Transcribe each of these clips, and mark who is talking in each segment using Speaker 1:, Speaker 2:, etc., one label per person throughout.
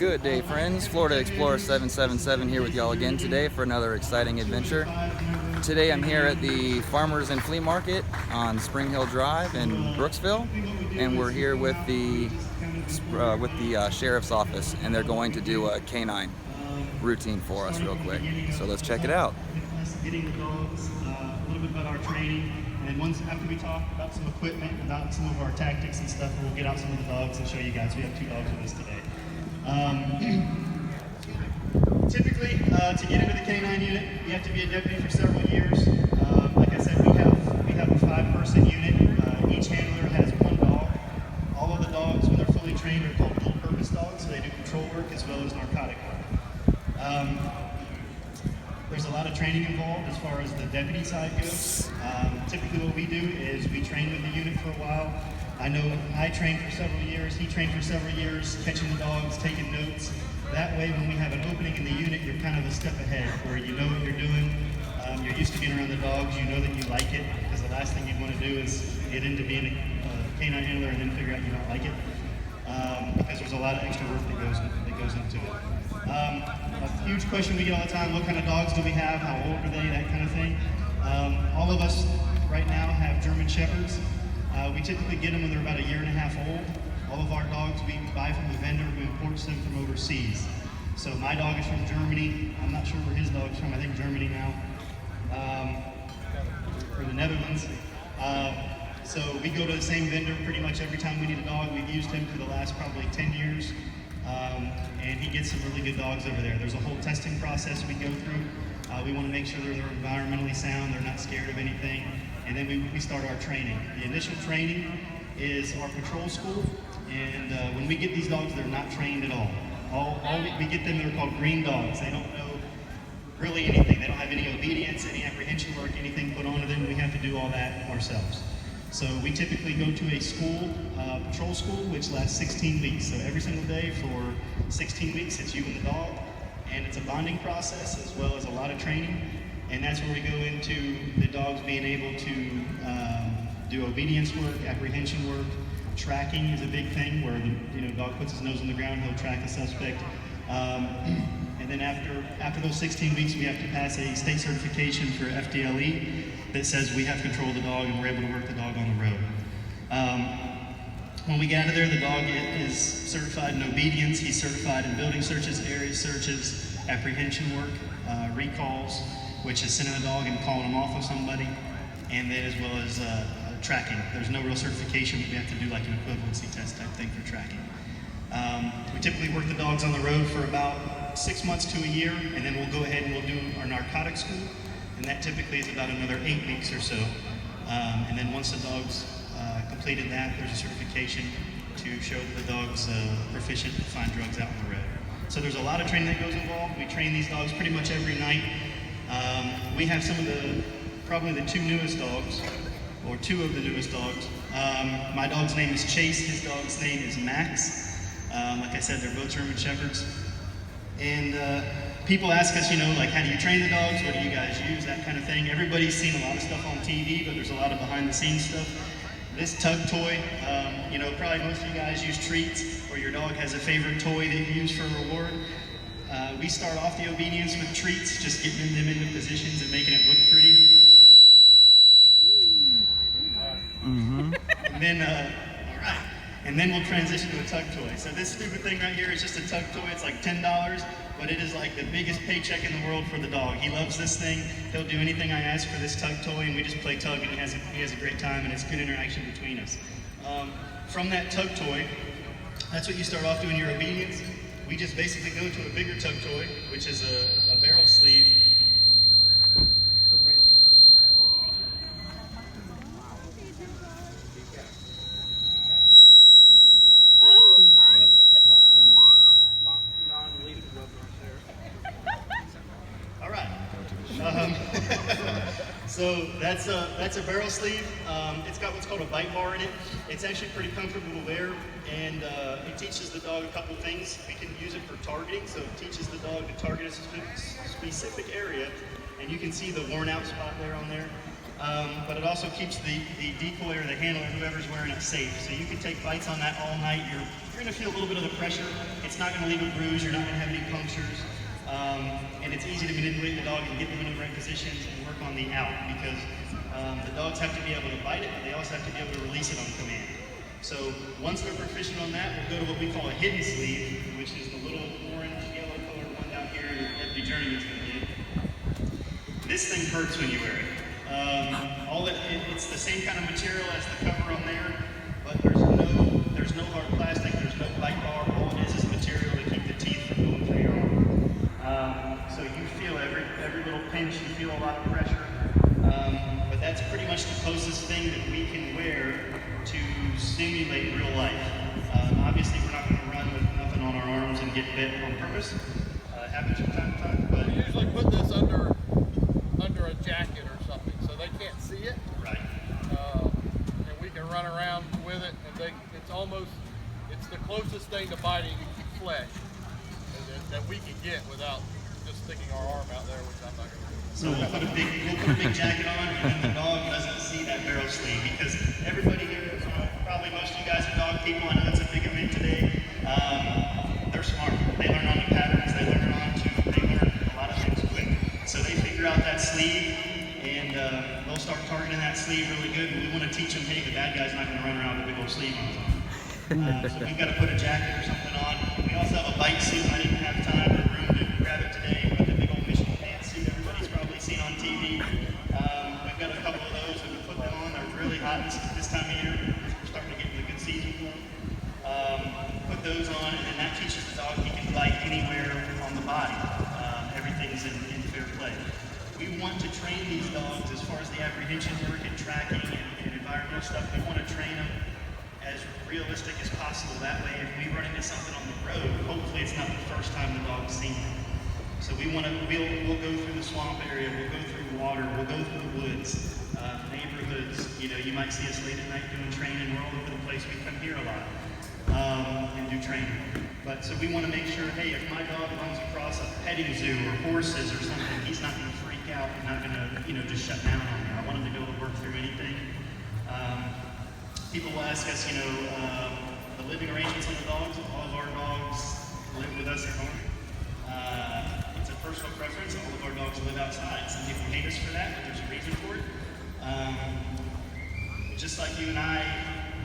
Speaker 1: Good day, friends. Florida Explorer 777 here with y'all again today for another exciting adventure. Today I'm here at the Farmers and Flea Market on Spring Hill Drive in Brooksville, and we're here with the Sheriff's Office, and they're going to do a K9 routine for us real quick. So let's check it out.
Speaker 2: Getting the dogs, a little bit about our training, and then after we talk about some equipment, about some of our tactics and stuff, we'll get out some of the dogs and show you guys. We have 2 dogs with us today. Typically, to get into the K9 unit, you have to be a deputy for several years. Like I said, we have a 5-person unit. Each handler has 1 dog. All of the dogs, when they're fully trained, are called dual-purpose dogs, so they do patrol work as well as narcotic work. There's a lot of training involved as far as the deputy side goes. Typically what we do is we train with the unit for a while. I know I trained for several years, he trained for several years, catching the dogs, taking notes. That way when we have an opening in the unit, you're kind of a step ahead, where you know what you're doing. You're used to being around the dogs, you know that you like it, because the last thing you want to do is get into being a canine handler and then figure out you don't like it. Because there's a lot of extra work that goes into it. A huge question we get all the time, what kind of dogs do we have, how old are they, that kind of thing. All of us right now have German Shepherds. We typically get them when they're about 1.5 years old. All of our dogs we buy from a vendor who imports them from overseas. So my dog is from Germany. I'm not sure where his dog's from, I think Germany now. Or the Netherlands. So we go to the same vendor pretty much every time we need a dog. We've used him for the last probably 10 years. And he gets some really good dogs over there. There's a whole testing process we go through. We want to make sure they're environmentally sound, they're not scared of anything, and then we start our training. The initial training is our patrol school, and when we get these dogs, they're not trained at all. We get them, they're called green dogs. They don't know really anything. They don't have any obedience, any apprehension work, anything put onto them. We have to do all that ourselves. So we typically go to a school, patrol school, which lasts 16 weeks. So every single day for 16 weeks, it's you and the dog. And it's a bonding process as well as a lot of training. And that's where we go into the dogs being able to do obedience work, apprehension work. Tracking is a big thing where the dog puts his nose on the ground, he'll track a suspect. And then after those 16 weeks, we have to pass a state certification for FDLE that says we have control of the dog and we're able to work the dog on the road. When we get out of there, the dog is certified in obedience. He's certified in building searches, area searches, apprehension work, recalls, which is sending the dog and calling him off of somebody, and then as well as tracking. There's no real certification, but we have to do like an equivalency test type thing for tracking. We typically work the dogs on the road for about 6 months to a year, and then we'll go ahead and we'll do our narcotic school, and that typically is about another 8 weeks or so. And then once the dog's completed that, there's a certification to show that the dog's proficient to find drugs out on the road. So there's a lot of training that goes involved. We train these dogs pretty much every night. We have some of probably the 2 newest dogs, or 2 of the newest dogs. My dog's name is Chase, his dog's name is Max. Like I said, they're both German Shepherds. And people ask us, like, how do you train the dogs? What do you guys use? That kind of thing. Everybody's seen a lot of stuff on TV, but there's a lot of behind-the-scenes stuff. This tug toy, probably most of you guys use treats, or your dog has a favorite toy that you use for a reward. We start off the obedience with treats, just getting them into positions and making it look pretty. And then, all right. And then we'll transition to a tug toy. So this stupid thing right here is just a tug toy. It's like $10, but it is like the biggest paycheck in the world for the dog. He loves this thing. He'll do anything I ask for this tug toy, and we just play tug, and he has a great time, and it's good interaction between us. From that tug toy, that's what you start off doing your obedience. We just basically go to a bigger tug toy, which is a barrel sleeve. All right. So that's a barrel sleeve. It's got what's called a bite bar in it. It's actually pretty comfortable to wear, and it teaches the dog a couple things. We can use it for targeting, so it teaches the dog to target a specific area, and you can see the worn out spot there on there. But it also keeps the decoy or the handler, whoever's wearing it, safe. So you can take bites on that all night. You're you're going to feel a little bit of the pressure. It's not going to leave a bruise. You're not going to have any punctures. And it's easy to manipulate the dog and get them in the right positions and work on the out, because the dogs have to be able to bite it, but they also have to be able to release it on command. So once they're proficient on that, we'll go to what we call a hidden sleeve, which is the little orange, yellow colored one down here that every journeyman's going to get. This thing hurts when you wear it. It's the same kind of material as the cover on there, but there's no hard plastic, there's no bite bar. All it is material to keep the teeth from going through your arm. So you feel every little pinch, you feel a lot of pressure. But that's pretty much the closest thing that we can wear to simulate real life. Obviously, we're not going to run with nothing on our arms and get bit on purpose. Happens from time to time, but
Speaker 3: we usually put this under a jacket or something, so they can't see it.
Speaker 2: Right.
Speaker 3: And we can run around with it, and it's the closest thing to biting flesh that we can get without just sticking our arm out there, which I'm not going to do.
Speaker 2: So we'll put a big jacket on, and then the dog doesn't see that barrel sleeve, because everybody here, probably most of you guys are dog people. I know it's a big event today. They're smart. They learn on the patterns. They learn a lot of things quick. So they figure out that sleeve, and they'll start targeting that sleeve really good. And we want to teach them, hey, the bad guy's not going to run around with a big old sleeve on his arm. So we've got to put a jacket or something on. We also have a bike suit. I didn't have time or room to grab it today, but the big old Michigan pants suit everybody's probably seen on TV. We've got a couple of those. We can put them on. They're really hot this time of year. We're starting to get into the good season for them. Put those on, and then that teaches the dog he can bite anywhere on the body. Everything's in fair play. We want to train these dogs as far as the apprehension work and tracking and environmental stuff. We want to train them as realistic as possible. That way, if we run into something on the road, hopefully it's not the first time the dog's seen it. So we'll go through the swamp area, we'll go through water, we'll go through the woods, neighborhoods. You might see us late at night doing training. We're all over the place. We come here a lot and do training. But so we want to make sure, hey, if my dog runs across a petting zoo or horses or something, he's not going to freak out and not going to just shut down on me. I want him to be able to work through anything. People will ask us, the living arrangements on the dogs. All of our dogs live with us at home. It's a personal preference. All of our dogs live outside. Some people hate us for that, but there's a reason for it. Just like you and I,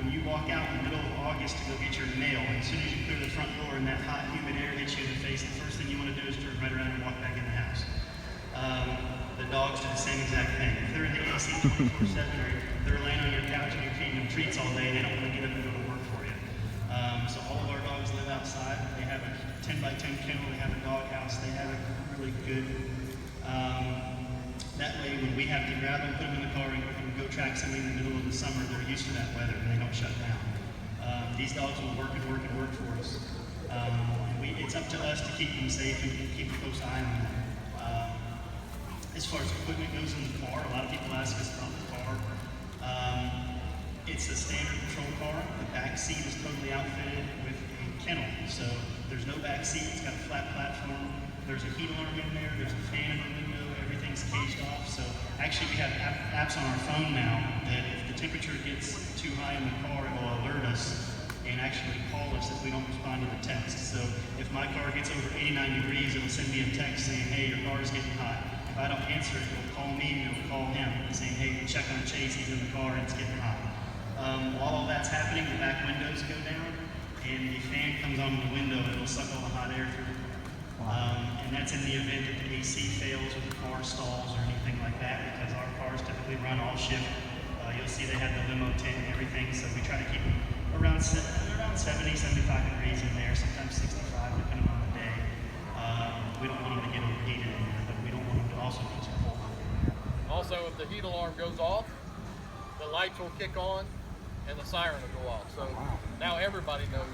Speaker 2: when you walk out in the middle of August to go get your mail, as soon as you clear the front door and that hot, humid air hits you in the face, the first thing you want to do is turn right around and walk back in the house. The dogs do the same exact thing. If they're in the AC 24/7 or they're laying on your couch and you're feeding them treats all day, they don't want to get up and go to work for you. So all of our dogs live outside. They have a 10x10 kennel. They have a dog house. They have it really good. That way, when we have to grab them, put them in the car, and go track somebody in the middle of the summer, they're used to that weather and they don't shut down. These dogs will work and work and work for us. It's up to us to keep them safe and keep a close eye on them. As far as equipment goes in the car, a lot of people ask us about the car. It's a standard patrol car. The back seat is totally outfitted with a kennel. So there's no back seat. It's got a flat platform. There's a heat alarm in there. There's a fan in the window. Everything's caged off. So actually we have apps on our phone now that if the temperature gets too high in the car, it will alert us and actually call us if we don't respond to the text. So if my car gets over 89 degrees, it'll send me a text saying, hey, your car is getting hot. If I don't answer it, it'll call me and it'll call him saying, hey, check on Chase, he's in the car and it's getting hot. While all that's happening, the back windows go down and the fan comes on the window and it'll suck all the hot air through. And that's in the event that the AC fails or the car stalls or anything like that, because our cars typically run all shift. You'll see they have the limo tent and everything, so we try to keep them around 70, 75 degrees in there, sometimes 65 depending on the day. We don't want them to get overheated in there, but we don't want them to also get too cold.
Speaker 3: Also, if the heat alarm goes off, the lights will kick on and the siren will go off. So now everybody knows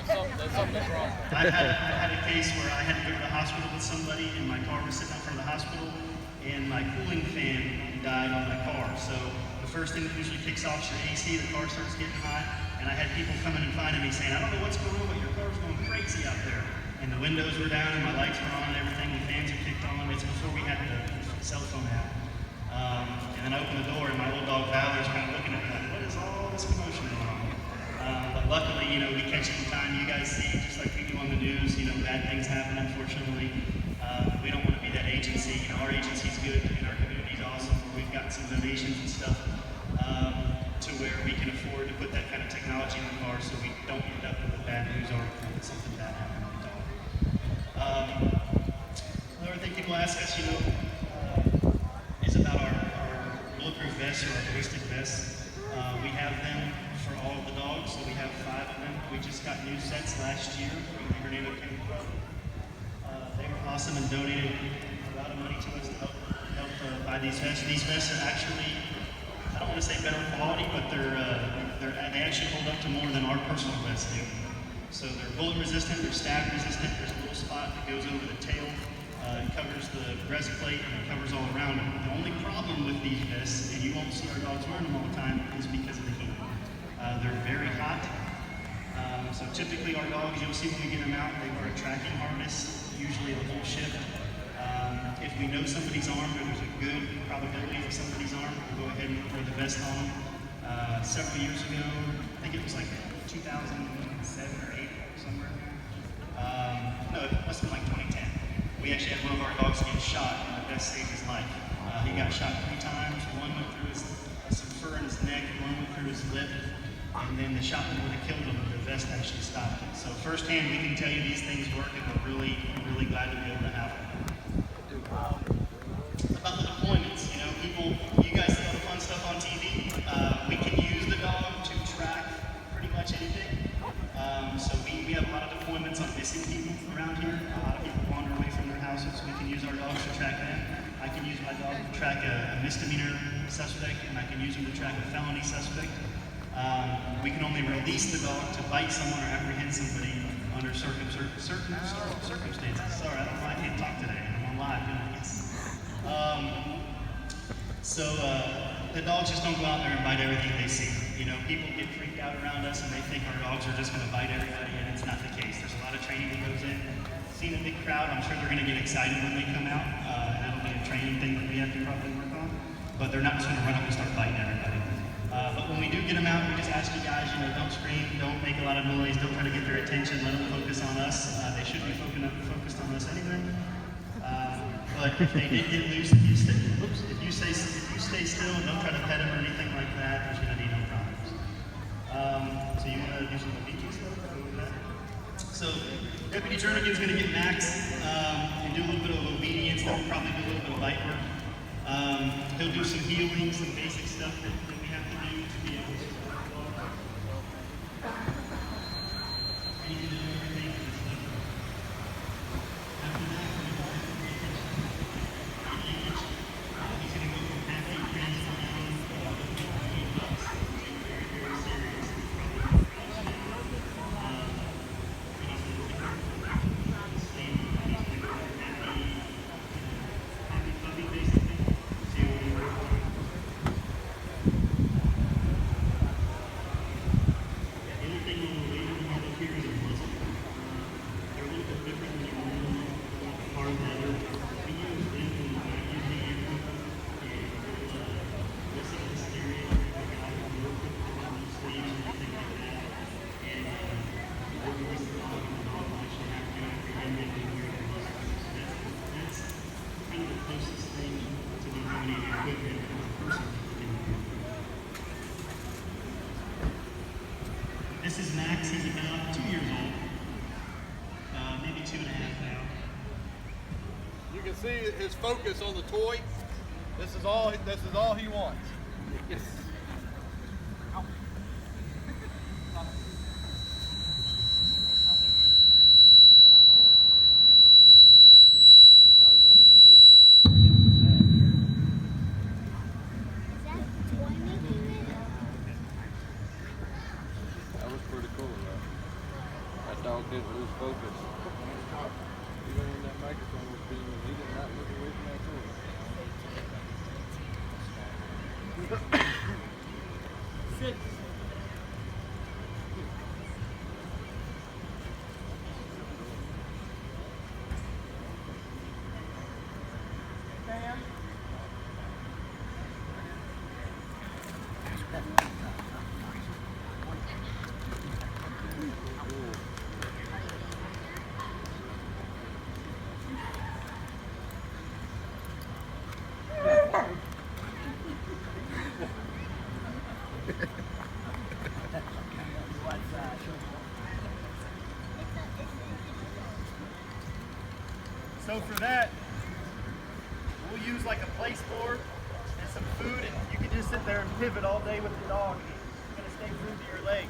Speaker 3: something's wrong.
Speaker 2: I had a case where I had to go to the hospital with somebody and my car was sitting out front of the hospital and my cooling fan died on my car. So the first thing that usually kicks off is your AC, the car starts getting hot, and I had people coming and finding me saying, I don't know what's going on, but your car's going crazy out there. And the windows were down and my lights were on and everything, the fans are kicked on. It's before we had the cell phone app. And then I opened the door and my little dog Valerie's kind of looking at me like, what is all this commotion going on? But luckily, we catch it in time guys see, just like we do on the news, you know, bad things happen, unfortunately. We don't want to be that agency. You know, our agency's good and our community's awesome. We've got some donations and stuff to where we can afford to put that kind of technology in the car so we don't end up with a bad news article that something bad happened with the dog. Another thing people ask us, you know, is about our bulletproof vests or our ballistic vests. We have them for all of the dogs, so we have 5 of them. We just got new sets last year from the Hernando Kennel Club. They were awesome and donated a lot of money to us to help buy these vests. These vests are actually, I don't want to say better quality, but they actually hold up to more than our personal vests do. So they're bullet resistant, they're stab resistant. There's a little spot that goes over the tail. It covers the breastplate and it covers all around it. The only problem with these vests, and you won't see our dogs wearing them all the time, is because of the heat. They're very hot. So typically our dogs, you'll see when we get them out, they wear a tracking harness, usually the whole shift. If we know somebody's armed or there's a good probability that somebody's armed, we'll go ahead and throw the vest on them. Several years ago, I think it was like 2007 or 8 somewhere. No, it must have been like 2010. We actually had one of our dogs get shot and the vest saved his life. He got shot 3 times. One went through some fur in his neck, one went through his lip, and then the shot would have killed him, but the vest actually stopped it. So firsthand, we can tell you these things work, and we're really, really glad to be able to have them. About the deployments, you know, you guys see all the fun stuff on TV. We can use the dog to track pretty much anything. So we have a lot of deployments on missing people around here. A lot of people wander away from their houses. We can use our dogs to track them. I can use my dog to track a misdemeanor suspect, and I can use him to track a felony suspect. We can only release the dog to bite someone or apprehend somebody under certain circumstances. Sorry, I don't know, I can't talk today. I'm on live doing this. The dogs just don't go out there and bite everything they see. You know, people get freaked out around us and they think our dogs are just going to bite everybody, and it's not the case. There's a lot of training that goes in. Seeing a big crowd, I'm sure they're going to get excited when they come out, and that'll be a training thing that we have to probably work on. But they're not just going to run up and start biting everybody. But when we do get them out, we just ask you guys, you know, don't scream, don't make a lot of noise, don't try to get their attention, let them focus on us. They should be focused on us anyway. But if they did get loose, if you stay still and don't try to pet them or anything like that, there's going to be no problems. So you want to do some BT stuff? So Deputy Jernigan's going to get Max and do a little bit of obedience. They'll probably do a little bit of bite work. He'll do some healing, some basic stuff that we have to do to be able to This is Max. He's about 2 years old, maybe 2.5 now.
Speaker 3: You can see his focus on the toy. This is all he wants. Yes.
Speaker 1: Dog didn't lose focus. Even when that microphone was being, he did not look away from that toy. Six.
Speaker 2: So for that, we'll use like a place board and some food, and you can just sit there and pivot all day with the dog. It's going to stay glued to your leg.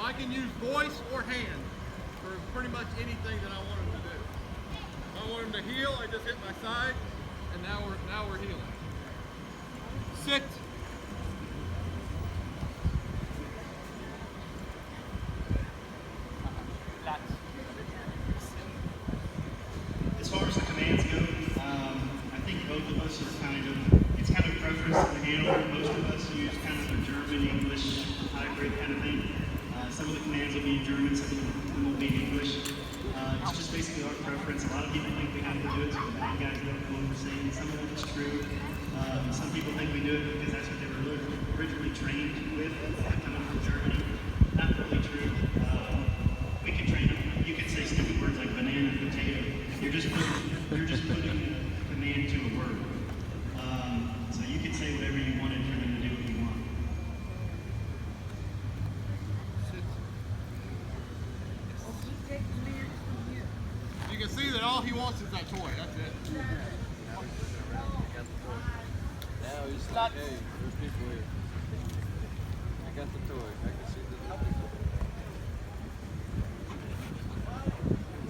Speaker 3: I can use voice or hand for pretty much anything that I want him to do. If I want him to heel, I just hit my side, and now we're healing. Sit.
Speaker 2: As far as the commands go, I think both of us it's kind of preference to the handle. Most of us use kind of a German, English hybrid kind of thing. Some of the commands will be in German, some of them will be in English. It's just basically our preference. A lot of people think we have to do it so the bad guys don't know what we're saying. Some of it is true. Some people think we do it because that's what they were originally trained with, coming from Germany. Not really true. We can train them. You can say stupid words like banana and potato. You're just putting a command to a word. So you can say whatever you wanted for them to do what you want.
Speaker 3: You can see that all he wants is that toy. That's it.
Speaker 1: Now he's like, hey, there's people here. I got the toy. I can see the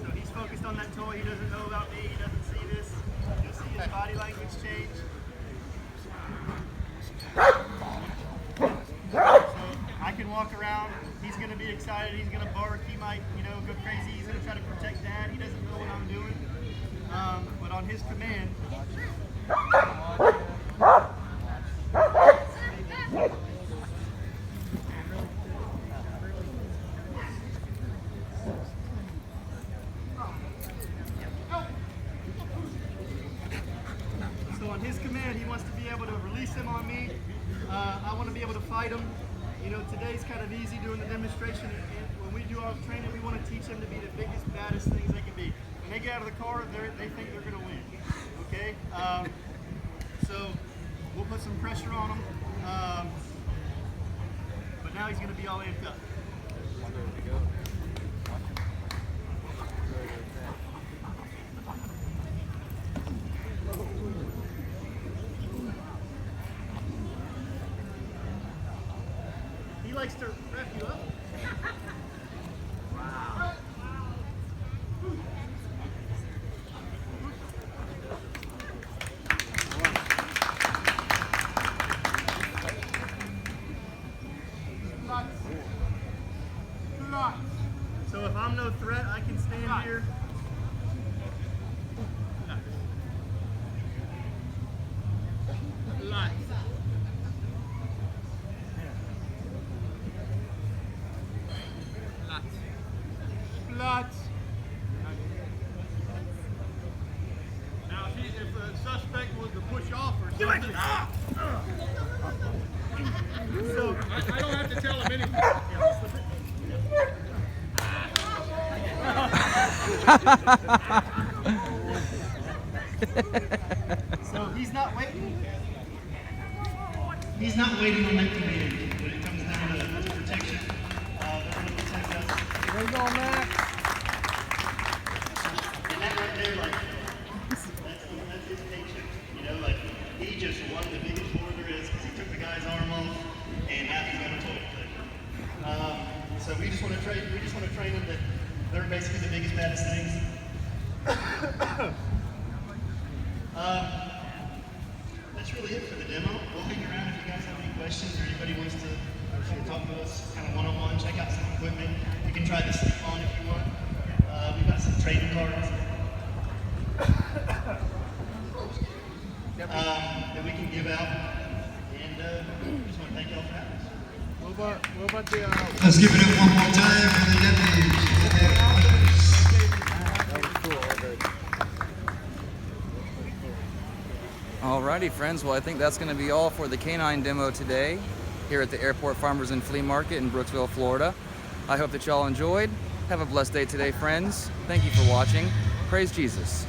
Speaker 2: So he's focused on that toy. He doesn't know about me. He doesn't see this. You'll see his body language change. So I can walk around. He's going to be excited. He's going to bark. He might, go crazy. He's going to try to protect Dad. He doesn't know what I'm doing. But on his command, he wants to be able to release him on me. I want to be able to fight him. Today's kind of easy doing the demonstration. And when we do our training, we want to teach them to be the biggest, baddest things they can be. When they get out of the car, they think they're going to win. Okay? So we'll put some pressure on him. But now he's going to be all amped up. He likes to wrap you up. Wow. So if I'm no threat, I can stand here.
Speaker 3: Now, if the suspect was to push off or something, so I don't have to tell him anything.
Speaker 2: So he's not waiting. He's not waiting on that command when it comes down to protection. They're going to protect us.
Speaker 3: Where you going, Max?
Speaker 2: And that right there, that's his paycheck. He just won the biggest war there is because he took the guy's arm off and now he's got a toilet paper. So we just want to train them that they're basically the biggest, baddest things. That's really it for the demo. We'll hang around if you guys have any questions or anybody wants to talk to us kind of one-on-one, check out some equipment. You can try the sleep on if you want. We've got some trading cards that we can give out. And just want to thank y'all for having us.
Speaker 3: What about the...
Speaker 4: Let's give it up one more time for the deputies.
Speaker 1: Alrighty, friends. Well, I think that's going to be all for the K9 demo today here at the Airport Farmers and Flea Market in Brooksville, Florida. I hope that y'all enjoyed. Have a blessed day today, friends. Thank you for watching. Praise Jesus.